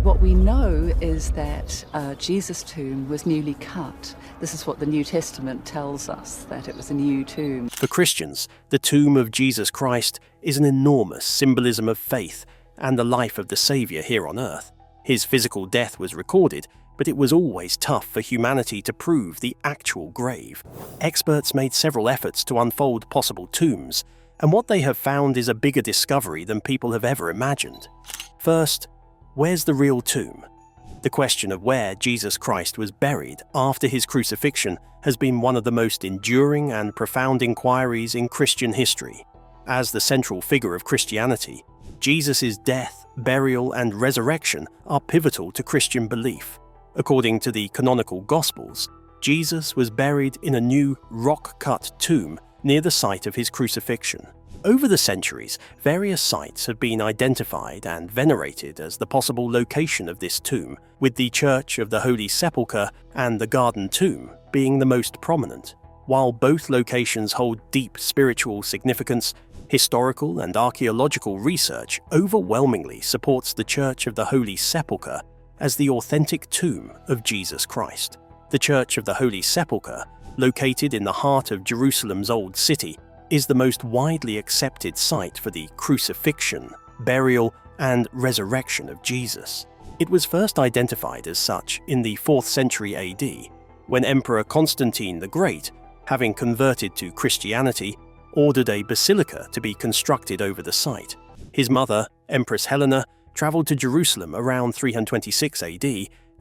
What we know is that Jesus' tomb was newly cut. This is what the New Testament tells us, that it was a new tomb. For Christians, the tomb of Jesus Christ is an enormous symbolism of faith and the life of the Saviour here on earth. His physical death was recorded, but it was always tough for humanity to prove the actual grave. Experts made several efforts to unfold possible tombs, and what they have found is a bigger discovery than people have ever imagined. First, where's the real tomb? The question of where Jesus Christ was buried after his crucifixion has been one of the most enduring and profound inquiries in Christian history. As the central figure of Christianity, Jesus' death, burial, and resurrection are pivotal to Christian belief. According to the canonical Gospels, Jesus was buried in a new rock-cut tomb near the site of his crucifixion. Over the centuries, various sites have been identified and venerated as the possible location of this tomb, with the Church of the Holy Sepulchre and the Garden Tomb being the most prominent. While both locations hold deep spiritual significance, historical and archaeological research overwhelmingly supports the Church of the Holy Sepulchre as the authentic tomb of Jesus Christ. The Church of the Holy Sepulchre, located in the heart of Jerusalem's Old City, is the most widely accepted site for the crucifixion, burial, and resurrection of Jesus. It was first identified as such in the 4th century AD, when Emperor Constantine the Great, having converted to Christianity, ordered a basilica to be constructed over the site. His mother, Empress Helena, traveled to Jerusalem around 326 AD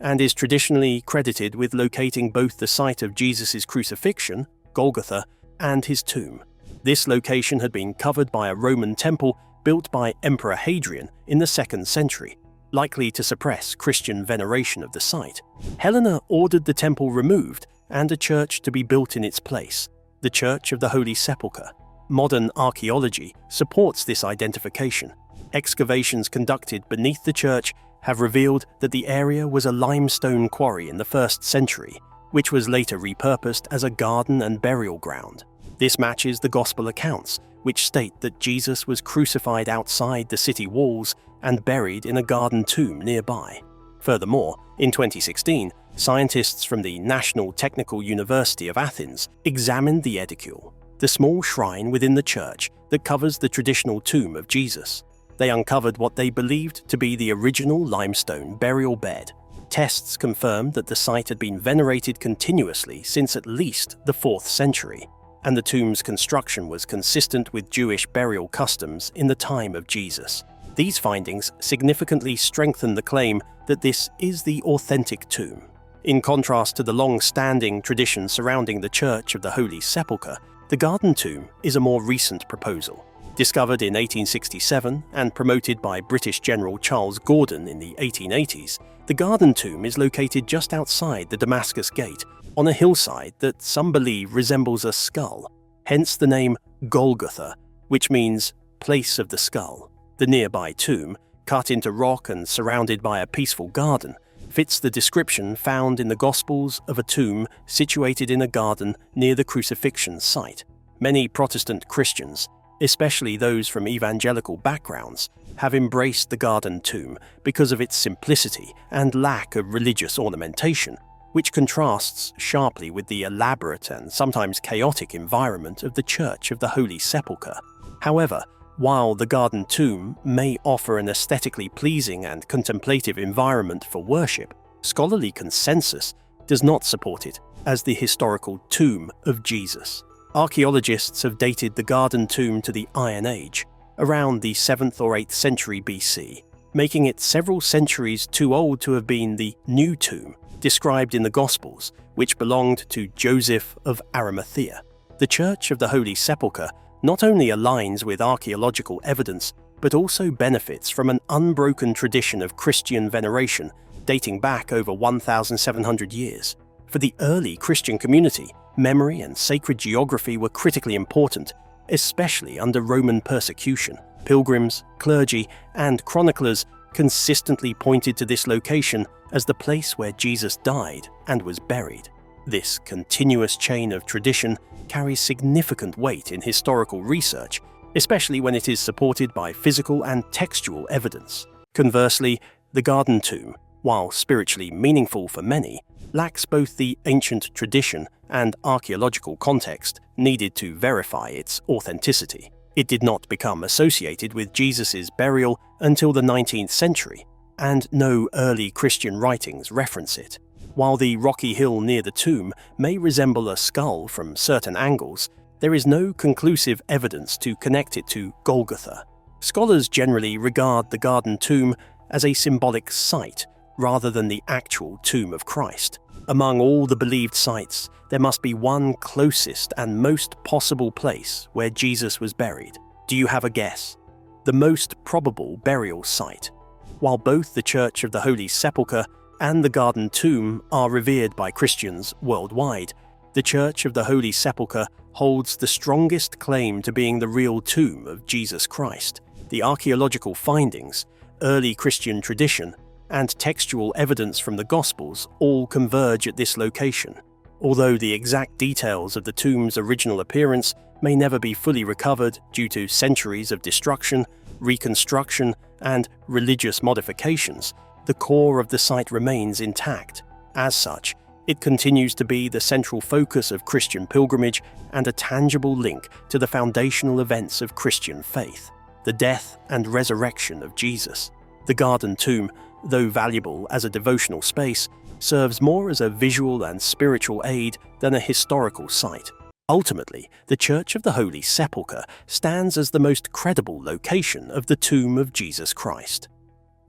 and is traditionally credited with locating both the site of Jesus' crucifixion, Golgotha, and his tomb. This location had been covered by a Roman temple built by Emperor Hadrian in the 2nd century, likely to suppress Christian veneration of the site. Helena ordered the temple removed and a church to be built in its place, the Church of the Holy Sepulchre. Modern archaeology supports this identification. Excavations conducted beneath the church have revealed that the area was a limestone quarry in the 1st century, which was later repurposed as a garden and burial ground. This matches the Gospel accounts, which state that Jesus was crucified outside the city walls and buried in a garden tomb nearby. Furthermore, in 2016, scientists from the National Technical University of Athens examined the edicule, the small shrine within the church that covers the traditional tomb of Jesus. They uncovered what they believed to be the original limestone burial bed. Tests confirmed that the site had been venerated continuously since at least the 4th century, and the tomb's construction was consistent with Jewish burial customs in the time of Jesus. These findings significantly strengthen the claim that this is the authentic tomb. In contrast to the long-standing tradition surrounding the Church of the Holy Sepulchre, the Garden Tomb is a more recent proposal. Discovered in 1867 and promoted by British General Charles Gordon in the 1880s, the Garden Tomb is located just outside the Damascus Gate, on a hillside that some believe resembles a skull, hence the name Golgotha, which means place of the skull. The nearby tomb, cut into rock and surrounded by a peaceful garden, fits the description found in the Gospels of a tomb situated in a garden near the crucifixion site. Many Protestant Christians, especially those from evangelical backgrounds, have embraced the Garden Tomb because of its simplicity and lack of religious ornamentation, which contrasts sharply with the elaborate and sometimes chaotic environment of the Church of the Holy Sepulchre. However, while the Garden Tomb may offer an aesthetically pleasing and contemplative environment for worship, scholarly consensus does not support it as the historical tomb of Jesus. Archaeologists have dated the Garden Tomb to the Iron Age, around the 7th or 8th century BC, making it several centuries too old to have been the new tomb described in the Gospels, which belonged to Joseph of Arimathea. The Church of the Holy Sepulchre not only aligns with archaeological evidence, but also benefits from an unbroken tradition of Christian veneration dating back over 1,700 years. For the early Christian community, memory and sacred geography were critically important, especially under Roman persecution. Pilgrims, clergy, and chroniclers consistently pointed to this location as the place where Jesus died and was buried. This continuous chain of tradition carries significant weight in historical research, especially when it is supported by physical and textual evidence. Conversely, The Garden Tomb, while spiritually meaningful for many, lacks both the ancient tradition and archaeological context needed to verify its authenticity. It did not become associated with Jesus' burial until the 19th century, and no early Christian writings reference it. While the rocky hill near the tomb may resemble a skull from certain angles, there is no conclusive evidence to connect it to Golgotha. Scholars generally regard the Garden Tomb as a symbolic site rather than the actual tomb of Christ. Among all the believed sites, there must be one closest and most possible place where Jesus was buried. Do you have a guess? The most probable burial site. While both the Church of the Holy Sepulchre and the Garden Tomb are revered by Christians worldwide, the Church of the Holy Sepulchre holds the strongest claim to being the real tomb of Jesus Christ. The archaeological findings, early Christian tradition, and textual evidence from the Gospels all converge at this location. Although the exact details of the tomb's original appearance may never be fully recovered due to centuries of destruction, reconstruction, and religious modifications, the core of the site remains intact. As such, it continues to be the central focus of Christian pilgrimage and a tangible link to the foundational events of Christian faith, the death and resurrection of Jesus. The Garden Tomb, though valuable as a devotional space, serves more as a visual and spiritual aid than a historical site. Ultimately, the Church of the Holy Sepulchre stands as the most credible location of the tomb of Jesus Christ.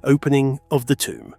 Opening of the tomb.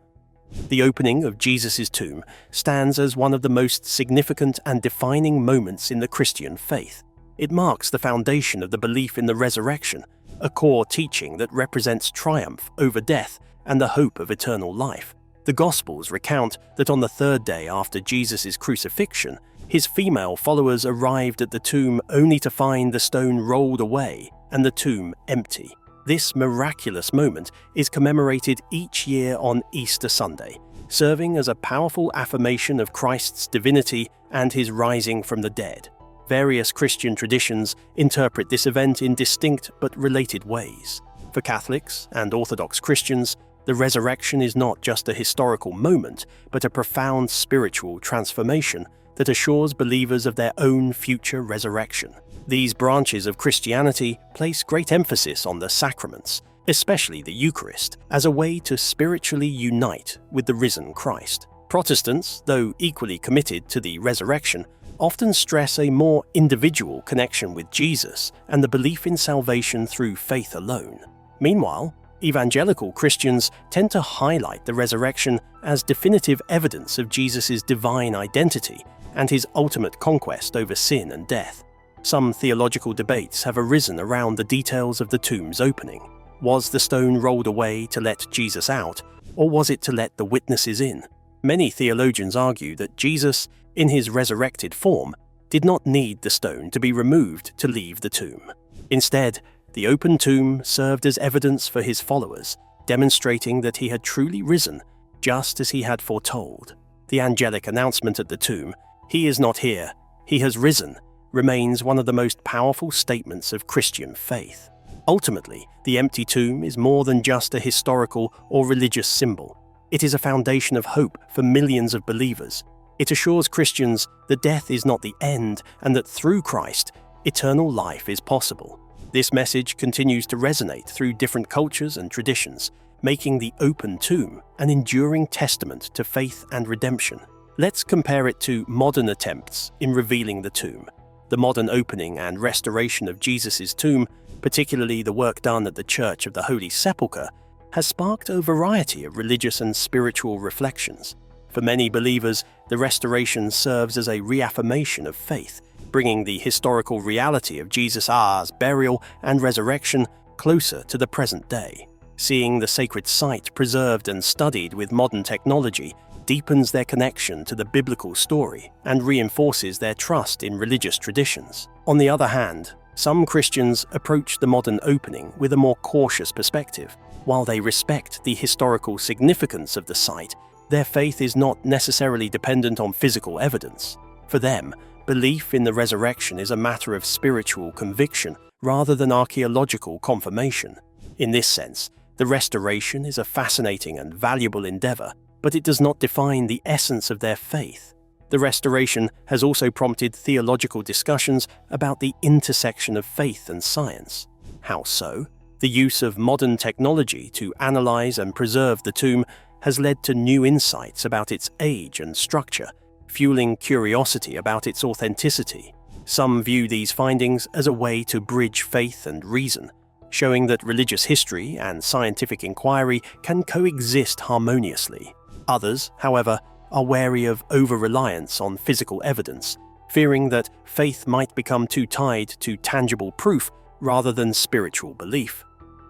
The opening of Jesus' tomb stands as one of the most significant and defining moments in the Christian faith. It marks the foundation of the belief in the resurrection, a core teaching that represents triumph over death and the hope of eternal life. The Gospels recount that on the third day after Jesus' crucifixion, his female followers arrived at the tomb only to find the stone rolled away and the tomb empty. This miraculous moment is commemorated each year on Easter Sunday, serving as a powerful affirmation of Christ's divinity and his rising from the dead. Various Christian traditions interpret this event in distinct but related ways. For Catholics and Orthodox Christians, the resurrection is not just a historical moment, but a profound spiritual transformation that assures believers of their own future resurrection. These branches of Christianity place great emphasis on the sacraments, especially the Eucharist, as a way to spiritually unite with the risen Christ. Protestants, though equally committed to the resurrection, often stress a more individual connection with Jesus and the belief in salvation through faith alone. Meanwhile, evangelical Christians tend to highlight the resurrection as definitive evidence of Jesus' divine identity and his ultimate conquest over sin and death. Some theological debates have arisen around the details of the tomb's opening. Was the stone rolled away to let Jesus out, or was it to let the witnesses in? Many theologians argue that Jesus, in his resurrected form, did not need the stone to be removed to leave the tomb. Instead, the open tomb served as evidence for his followers, demonstrating that he had truly risen, just as he had foretold. The angelic announcement at the tomb, "He is not here, he has risen," remains one of the most powerful statements of Christian faith. Ultimately, the empty tomb is more than just a historical or religious symbol. It is a foundation of hope for millions of believers. It assures Christians that death is not the end and that through Christ, eternal life is possible. This message continues to resonate through different cultures and traditions, making the open tomb an enduring testament to faith and redemption. Let's compare it to modern attempts in revealing the tomb. The modern opening and restoration of Jesus' tomb, particularly the work done at the Church of the Holy Sepulchre, has sparked a variety of religious and spiritual reflections. For many believers, the restoration serves as a reaffirmation of faith, bringing the historical reality of Jesus' burial and resurrection closer to the present day. Seeing the sacred site preserved and studied with modern technology deepens their connection to the biblical story and reinforces their trust in religious traditions. On the other hand, some Christians approach the modern opening with a more cautious perspective. While they respect the historical significance of the site, their faith is not necessarily dependent on physical evidence. For them, belief in the resurrection is a matter of spiritual conviction rather than archaeological confirmation. In this sense, The restoration is a fascinating and valuable endeavor, but it does not define the essence of their faith. The restoration has also prompted theological discussions about the intersection of faith and science. How so? The use of modern technology to analyze and preserve the tomb has led to new insights about its age and structure, fueling curiosity about its authenticity. Some view these findings as a way to bridge faith and reason, showing that religious history and scientific inquiry can coexist harmoniously. Others, however, are wary of over-reliance on physical evidence, fearing that faith might become too tied to tangible proof rather than spiritual belief.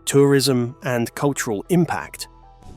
Tourism and cultural impact.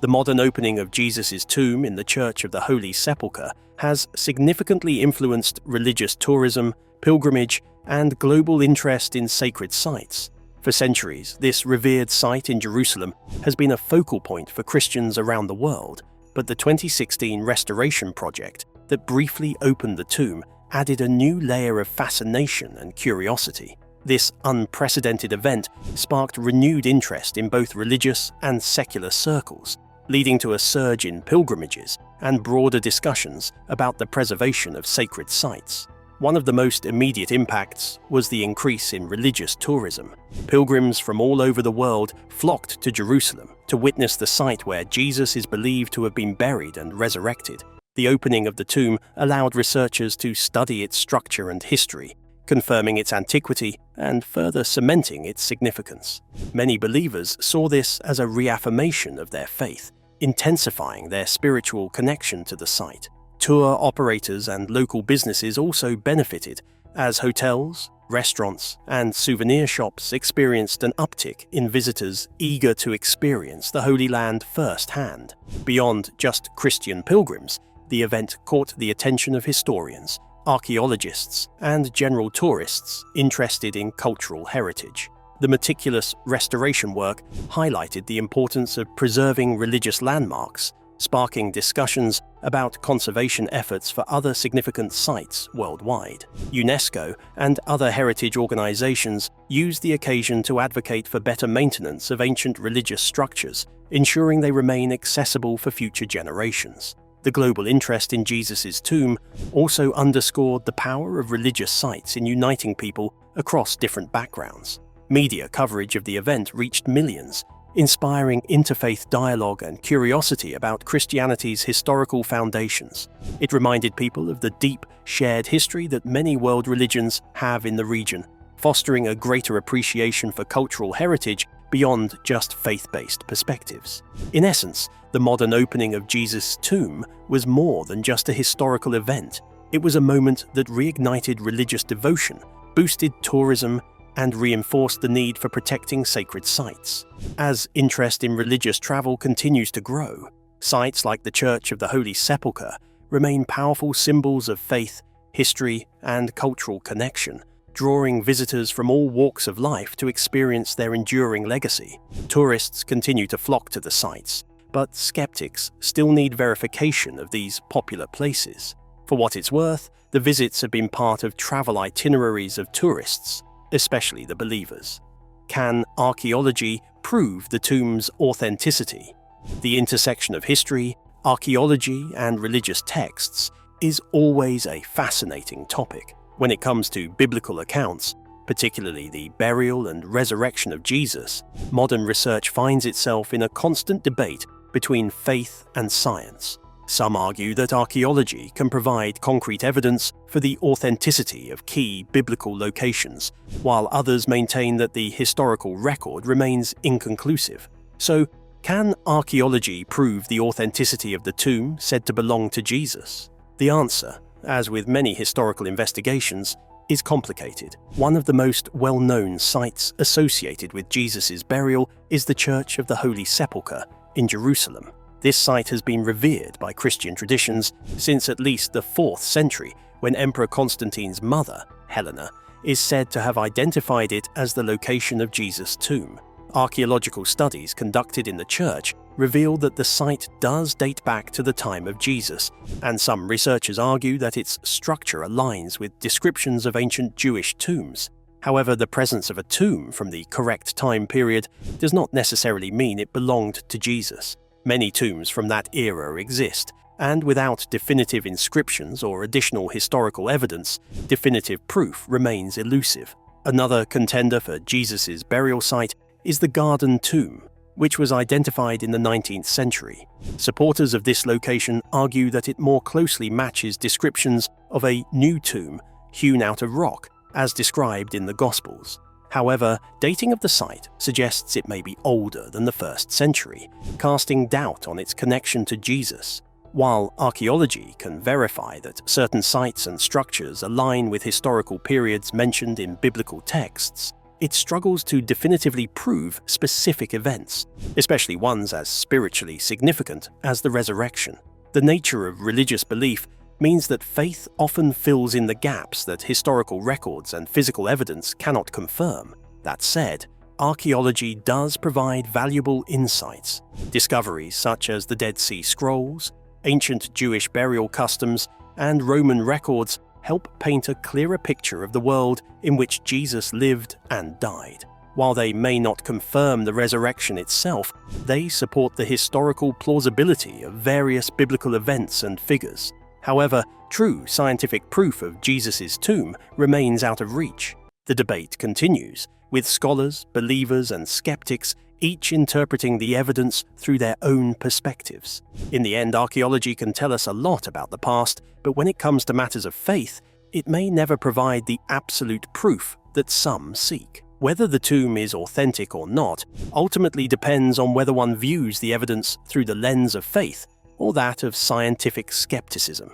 The modern opening of Jesus' tomb in the Church of the Holy Sepulchre has significantly influenced religious tourism, pilgrimage, and global interest in sacred sites. For centuries, this revered site in Jerusalem has been a focal point for Christians around the world, but the 2016 restoration project that briefly opened the tomb added a new layer of fascination and curiosity. This unprecedented event sparked renewed interest in both religious and secular circles, leading to a surge in pilgrimages and broader discussions about the preservation of sacred sites. One of the most immediate impacts was the increase in religious tourism. Pilgrims from all over the world flocked to Jerusalem to witness the site where Jesus is believed to have been buried and resurrected. The opening of the tomb allowed researchers to study its structure and history, confirming its antiquity and further cementing its significance. Many believers saw this as a reaffirmation of their faith, intensifying their spiritual connection to the site. Tour operators and local businesses also benefited, as hotels, restaurants, and souvenir shops experienced an uptick in visitors eager to experience the Holy Land firsthand. Beyond just Christian pilgrims, the event caught the attention of historians, archaeologists, and general tourists interested in cultural heritage. The meticulous restoration work highlighted the importance of preserving religious landmarks, sparking discussions about conservation efforts for other significant sites worldwide. UNESCO and other heritage organizations used the occasion to advocate for better maintenance of ancient religious structures, ensuring they remain accessible for future generations. The global interest in Jesus' tomb also underscored the power of religious sites in uniting people across different backgrounds. Media coverage of the event reached millions, inspiring interfaith dialogue and curiosity about Christianity's historical foundations. It reminded people of the deep, shared history that many world religions have in the region, fostering a greater appreciation for cultural heritage beyond just faith-based perspectives. In essence, the modern opening of Jesus' tomb was more than just a historical event. It was a moment that reignited religious devotion, boosted tourism, and reinforced the need for protecting sacred sites. As interest in religious travel continues to grow, sites like the Church of the Holy Sepulchre remain powerful symbols of faith, history, and cultural connection, drawing visitors from all walks of life to experience their enduring legacy. Tourists continue to flock to the sites, but skeptics still need verification of these popular places. For what it's worth, the visits have been part of travel itineraries of tourists, especially the believers. Can archaeology prove the tomb's authenticity? The intersection of history, archaeology, and religious texts is always a fascinating topic. When it comes to biblical accounts, particularly the burial and resurrection of Jesus, modern research finds itself in a constant debate between faith and science. Some argue that archaeology can provide concrete evidence for the authenticity of key biblical locations, while others maintain that the historical record remains inconclusive. So, can archaeology prove the authenticity of the tomb said to belong to Jesus? The answer, as with many historical investigations, is complicated. One of the most well-known sites associated with Jesus' burial is the Church of the Holy Sepulchre in Jerusalem. This site has been revered by Christian traditions since at least the 4th century, when Emperor Constantine's mother, Helena, is said to have identified it as the location of Jesus' tomb. Archaeological studies conducted in the church reveal that the site does date back to the time of Jesus, and some researchers argue that its structure aligns with descriptions of ancient Jewish tombs. However, the presence of a tomb from the correct time period does not necessarily mean it belonged to Jesus. Many tombs from that era exist, and without definitive inscriptions or additional historical evidence, definitive proof remains elusive. Another contender for Jesus' burial site is the Garden Tomb, which was identified in the 19th century. Supporters of this location argue that it more closely matches descriptions of a new tomb hewn out of rock, as described in the Gospels. However, dating of the site suggests it may be older than the 1st century, casting doubt on its connection to Jesus. While archaeology can verify that certain sites and structures align with historical periods mentioned in biblical texts, it struggles to definitively prove specific events, especially ones as spiritually significant as the resurrection. The nature of religious belief means that faith often fills in the gaps that historical records and physical evidence cannot confirm. That said, archaeology does provide valuable insights. Discoveries such as the Dead Sea Scrolls, ancient Jewish burial customs, and Roman records help paint a clearer picture of the world in which Jesus lived and died. While they may not confirm the resurrection itself, they support the historical plausibility of various biblical events and figures. However, true scientific proof of Jesus' tomb remains out of reach. The debate continues, with scholars, believers, and skeptics each interpreting the evidence through their own perspectives. In the end, archaeology can tell us a lot about the past, but when it comes to matters of faith, it may never provide the absolute proof that some seek. Whether the tomb is authentic or not ultimately depends on whether one views the evidence through the lens of faith or that of scientific skepticism.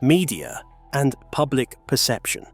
Media and public perception.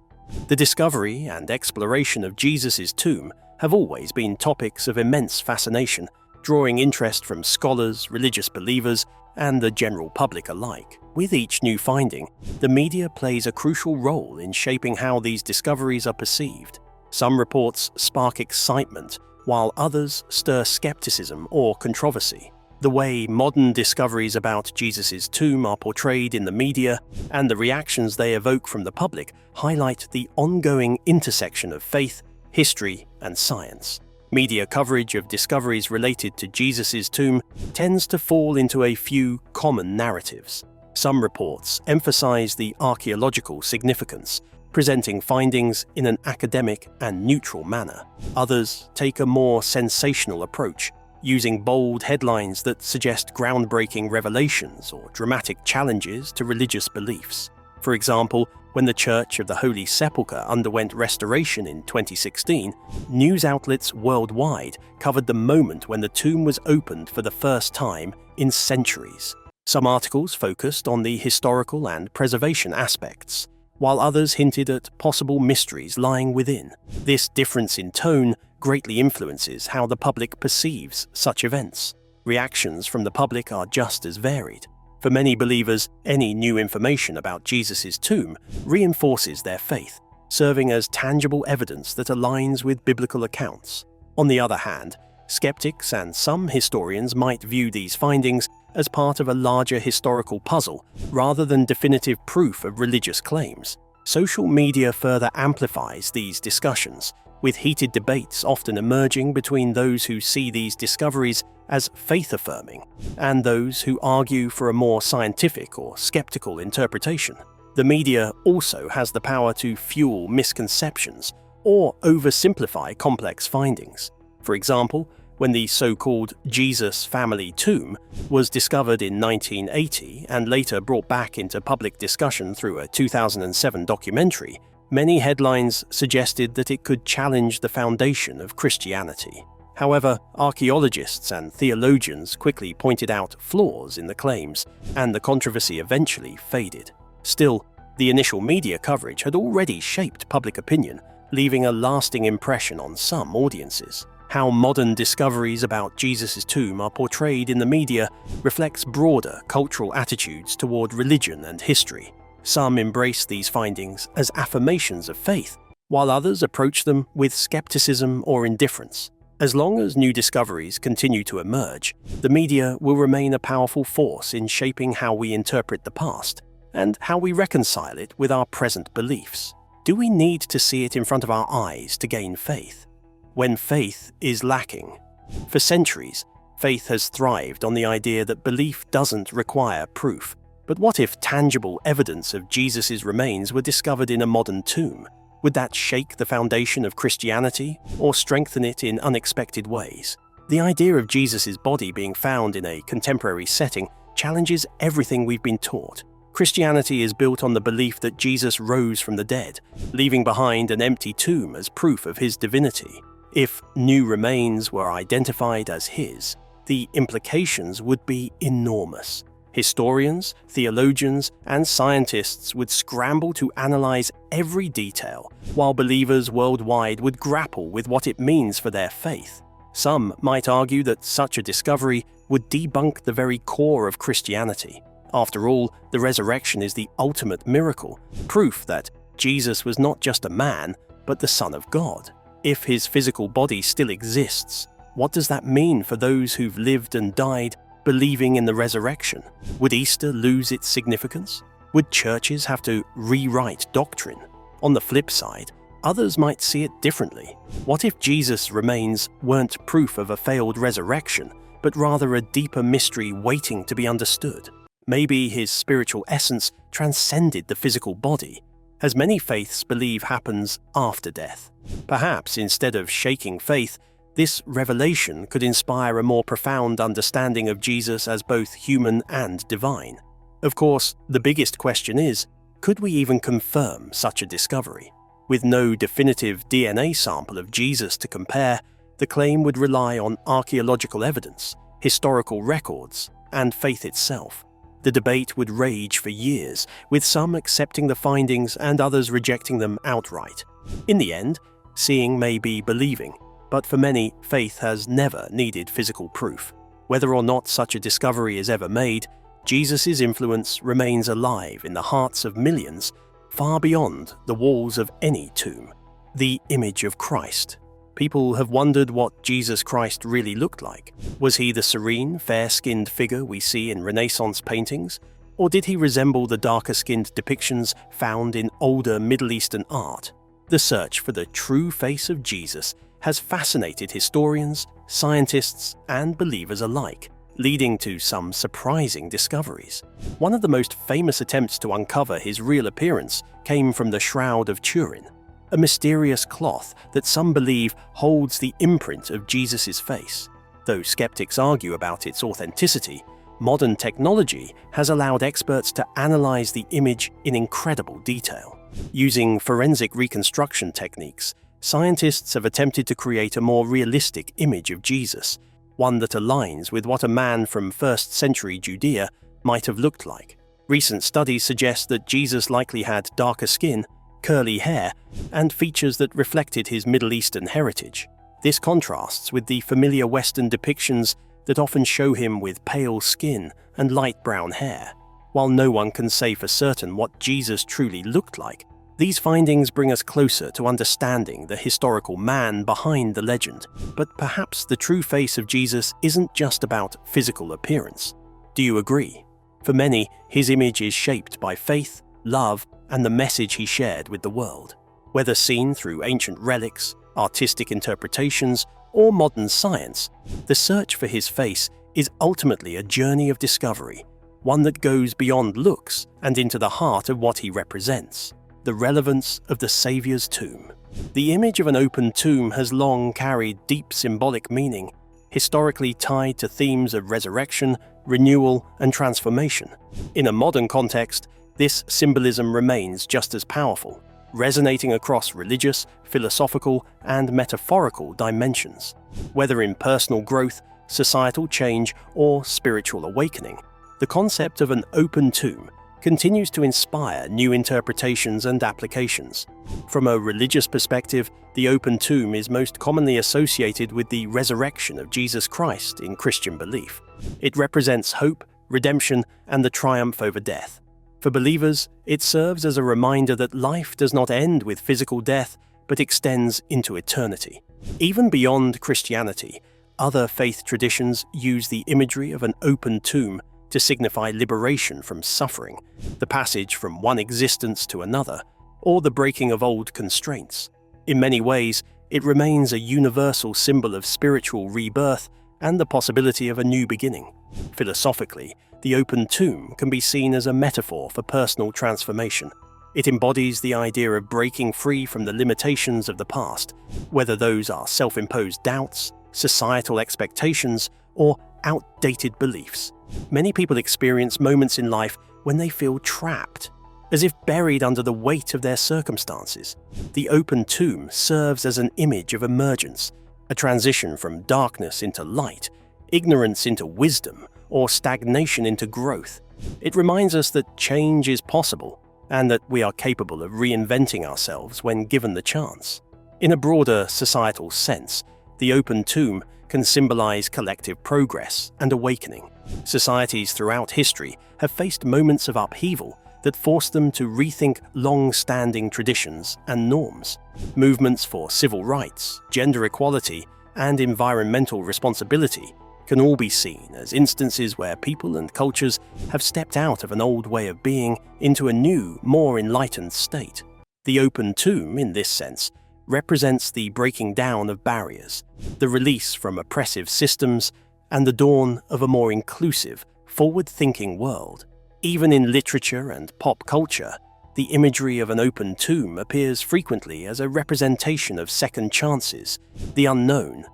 The discovery and exploration of Jesus' tomb have always been topics of immense fascination, drawing interest from scholars, religious believers, and the general public alike. With each new finding, the media plays a crucial role in shaping how these discoveries are perceived. Some reports spark excitement, while others stir skepticism or controversy. The way modern discoveries about Jesus' tomb are portrayed in the media and the reactions they evoke from the public highlight the ongoing intersection of faith, history, and science. Media coverage of discoveries related to Jesus' tomb tends to fall into a few common narratives. Some reports emphasize the archaeological significance, presenting findings in an academic and neutral manner. Others take a more sensational approach, using bold headlines that suggest groundbreaking revelations or dramatic challenges to religious beliefs. For example, when the Church of the Holy Sepulchre underwent restoration in 2016, news outlets worldwide covered the moment when the tomb was opened for the first time in centuries. Some articles focused on the historical and preservation aspects, while others hinted at possible mysteries lying within. This difference in tone greatly influences how the public perceives such events. Reactions from the public are just as varied. For many believers, any new information about Jesus' tomb reinforces their faith, serving as tangible evidence that aligns with biblical accounts. On the other hand, skeptics and some historians might view these findings as part of a larger historical puzzle rather than definitive proof of religious claims. Social media further amplifies these discussions, with heated debates often emerging between those who see these discoveries as faith-affirming and those who argue for a more scientific or skeptical interpretation. The media also has the power to fuel misconceptions or oversimplify complex findings. For example, when the so-called Jesus family tomb was discovered in 1980 and later brought back into public discussion through a 2007 documentary, many headlines suggested that it could challenge the foundation of Christianity. However, archaeologists and theologians quickly pointed out flaws in the claims, and the controversy eventually faded. Still, the initial media coverage had already shaped public opinion, leaving a lasting impression on some audiences. How modern discoveries about Jesus' tomb are portrayed in the media reflects broader cultural attitudes toward religion and history. Some embrace these findings as affirmations of faith, while others approach them with skepticism or indifference. As long as new discoveries continue to emerge, the media will remain a powerful force in shaping how we interpret the past and how we reconcile it with our present beliefs. do we need to see it in front of our eyes to gain faith? When faith is lacking? For centuries, faith has thrived on the idea that belief doesn't require proof. But what if tangible evidence of Jesus' remains were discovered in a modern tomb? Would that shake the foundation of Christianity or strengthen it in unexpected ways? The idea of Jesus' body being found in a contemporary setting challenges everything we've been taught. Christianity is built on the belief that Jesus rose from the dead, leaving behind an empty tomb as proof of his divinity. If new remains were identified as his, the implications would be enormous. Historians, theologians, and scientists would scramble to analyze every detail, while believers worldwide would grapple with what it means for their faith. Some might argue that such a discovery would debunk the very core of Christianity. After all, the resurrection is the ultimate miracle, proof that Jesus was not just a man, but the Son of God. If his physical body still exists, what does that mean for those who've lived and died believing in the resurrection? Would Easter lose its significance? Would churches have to rewrite doctrine? On the flip side, others might see it differently. What if Jesus' remains weren't proof of a failed resurrection, but rather a deeper mystery waiting to be understood? Maybe his spiritual essence transcended the physical body, as many faiths believe happens after death. Perhaps instead of shaking faith, this revelation could inspire a more profound understanding of Jesus as both human and divine. Of course, the biggest question is, could we even confirm such a discovery? With no definitive DNA sample of Jesus to compare, the claim would rely on archaeological evidence, historical records, and faith itself. The debate would rage for years, with some accepting the findings and others rejecting them outright. In the end, seeing may be believing, but for many, faith has never needed physical proof. Whether or not such a discovery is ever made, Jesus' influence remains alive in the hearts of millions, far beyond the walls of any tomb. The image of Christ. People have wondered what Jesus Christ really looked like. Was he the serene, fair-skinned figure we see in Renaissance paintings? Or did he resemble the darker-skinned depictions found in older Middle Eastern art? The search for the true face of Jesus has fascinated historians, scientists, and believers alike, leading to some surprising discoveries. One of the most famous attempts to uncover his real appearance came from the Shroud of Turin, a mysterious cloth that some believe holds the imprint of Jesus' face. Though skeptics argue about its authenticity, modern technology has allowed experts to analyze the image in incredible detail. Using forensic reconstruction techniques, scientists have attempted to create a more realistic image of Jesus, one that aligns with what a man from 1st century Judea might have looked like. Recent studies suggest that Jesus likely had darker skin, curly hair, and features that reflected his Middle Eastern heritage. This contrasts with the familiar Western depictions that often show him with pale skin and light brown hair. While no one can say for certain what Jesus truly looked like, these findings bring us closer to understanding the historical man behind the legend. But perhaps the true face of Jesus isn't just about physical appearance. Do you agree? For many, his image is shaped by faith, love, and the message he shared with the world. Whether seen through ancient relics, artistic interpretations, or modern science, the search for his face is ultimately a journey of discovery, one that goes beyond looks and into the heart of what he represents. The relevance of the Saviour's tomb. The image of an open tomb has long carried deep symbolic meaning, historically tied to themes of resurrection, renewal, and transformation. In a modern context, this symbolism remains just as powerful, resonating across religious, philosophical, and metaphorical dimensions. Whether in personal growth, societal change, or spiritual awakening, the concept of an open tomb continues to inspire new interpretations and applications. From a religious perspective, the open tomb is most commonly associated with the resurrection of Jesus Christ in Christian belief. It represents hope, redemption, and the triumph over death. For believers, it serves as a reminder that life does not end with physical death, but extends into eternity. Even beyond Christianity, other faith traditions use the imagery of an open tomb to signify liberation from suffering, the passage from one existence to another, or the breaking of old constraints. In many ways, it remains a universal symbol of spiritual rebirth and the possibility of a new beginning. Philosophically, the open tomb can be seen as a metaphor for personal transformation. It embodies the idea of breaking free from the limitations of the past, whether those are self-imposed doubts, societal expectations, or outdated beliefs. Many people experience moments in life when they feel trapped, as if buried under the weight of their circumstances. The open tomb serves as an image of emergence, a transition from darkness into light, ignorance into wisdom, or stagnation into growth. It reminds us that change is possible, and that we are capable of reinventing ourselves when given the chance. In a broader societal sense, the open tomb can symbolize collective progress and awakening. Societies throughout history have faced moments of upheaval that forced them to rethink long-standing traditions and norms. Movements for civil rights, gender equality, and environmental responsibility can all be seen as instances where people and cultures have stepped out of an old way of being into a new, more enlightened state. The open tomb, in this sense, represents the breaking down of barriers, the release from oppressive systems, and the dawn of a more inclusive, forward-thinking world. Even in literature and pop culture, the imagery of an open tomb appears frequently as a representation of second chances, the unknown,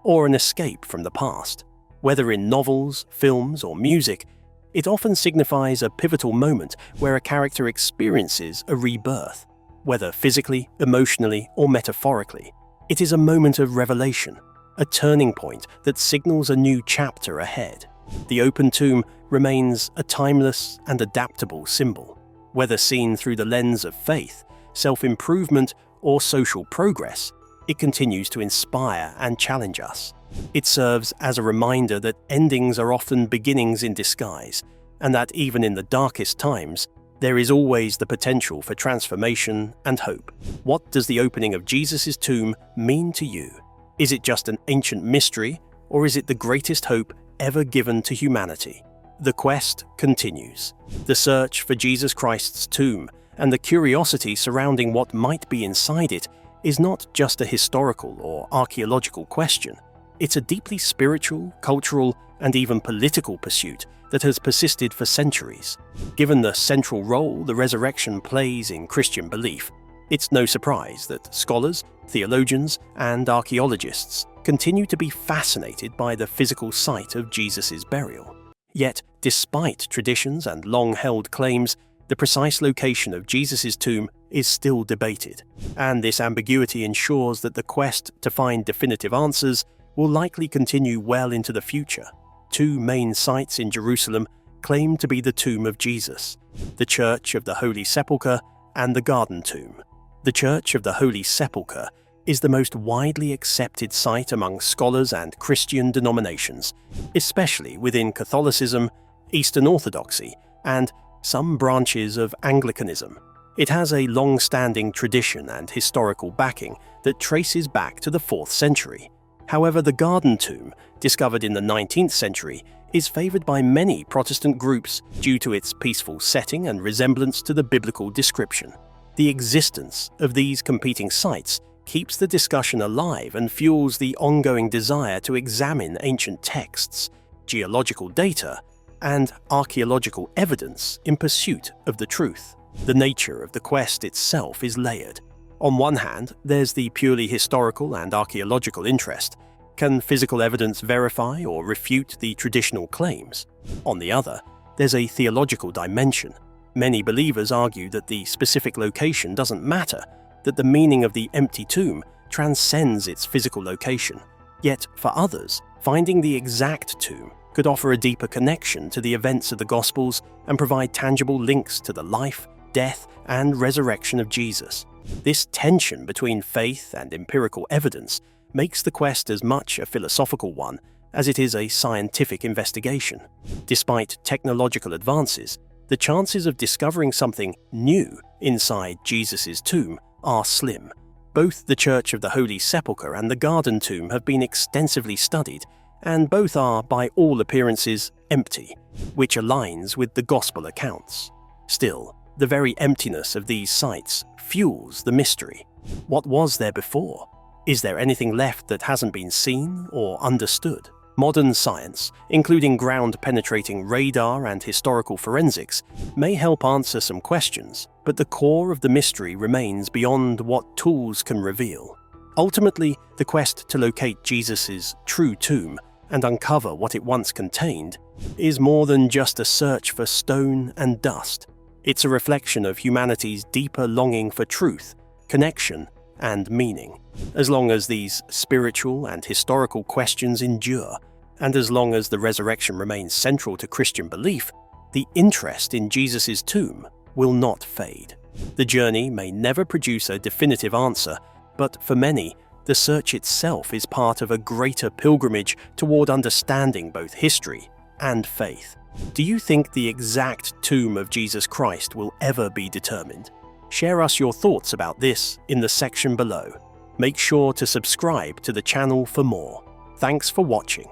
or an escape from the past. Whether in novels, films, or music, it often signifies a pivotal moment where a character experiences a rebirth. Whether physically, emotionally, or metaphorically, it is a moment of revelation, a turning point that signals a new chapter ahead. The open tomb remains a timeless and adaptable symbol. Whether seen through the lens of faith, self-improvement, or social progress, it continues to inspire and challenge us. It serves as a reminder that endings are often beginnings in disguise, and that even in the darkest times, there is always the potential for transformation and hope. What does the opening of Jesus' tomb mean to you? Is it just an ancient mystery, or is it the greatest hope ever given to humanity? The quest continues. The search for Jesus Christ's tomb and the curiosity surrounding what might be inside it is not just a historical or archaeological question. It's a deeply spiritual, cultural, and even political pursuit that has persisted for centuries. Given the central role the resurrection plays in Christian belief, it's no surprise that scholars, theologians, and archaeologists continue to be fascinated by the physical site of Jesus' burial. Yet, despite traditions and long-held claims, the precise location of Jesus' tomb is still debated, and this ambiguity ensures that the quest to find definitive answers will likely continue well into the future. Two main sites in Jerusalem claim to be the tomb of Jesus, the Church of the Holy Sepulchre and the Garden Tomb. The Church of the Holy Sepulchre is the most widely accepted site among scholars and Christian denominations, especially within Catholicism, Eastern Orthodoxy, and some branches of Anglicanism. It has a long-standing tradition and historical backing that traces back to the 4th century. However, the Garden Tomb, discovered in the 19th century, is favored by many Protestant groups due to its peaceful setting and resemblance to the biblical description. The existence of these competing sites keeps the discussion alive and fuels the ongoing desire to examine ancient texts, geological data, and archaeological evidence in pursuit of the truth. The nature of the quest itself is layered. On one hand, there's the purely historical and archaeological interest. Can physical evidence verify or refute the traditional claims? On the other, there's a theological dimension. Many believers argue that the specific location doesn't matter, that the meaning of the empty tomb transcends its physical location. Yet, for others, finding the exact tomb could offer a deeper connection to the events of the Gospels and provide tangible links to the life, death, and resurrection of Jesus. This tension between faith and empirical evidence makes the quest as much a philosophical one as it is a scientific investigation. Despite technological advances, the chances of discovering something new inside Jesus' tomb are slim. Both the Church of the Holy Sepulchre and the Garden Tomb have been extensively studied, and both are, by all appearances, empty, which aligns with the Gospel accounts. Still, The very emptiness of these sites fuels the mystery. What was there before? Is there anything left that hasn't been seen or understood? Modern science, including ground-penetrating radar and historical forensics, may help answer some questions, but the core of the mystery remains beyond what tools can reveal. Ultimately, the quest to locate Jesus' true tomb and uncover what it once contained is more than just a search for stone and dust. It's a reflection of humanity's deeper longing for truth, connection, and meaning. As long as these spiritual and historical questions endure, and as long as the resurrection remains central to Christian belief, the interest in Jesus' tomb will not fade. The journey may never produce a definitive answer, but for many, the search itself is part of a greater pilgrimage toward understanding both history and faith. Do you think the exact tomb of Jesus Christ will ever be determined? Share us your thoughts about this in the section below. Make sure to subscribe to the channel for more. Thanks for watching.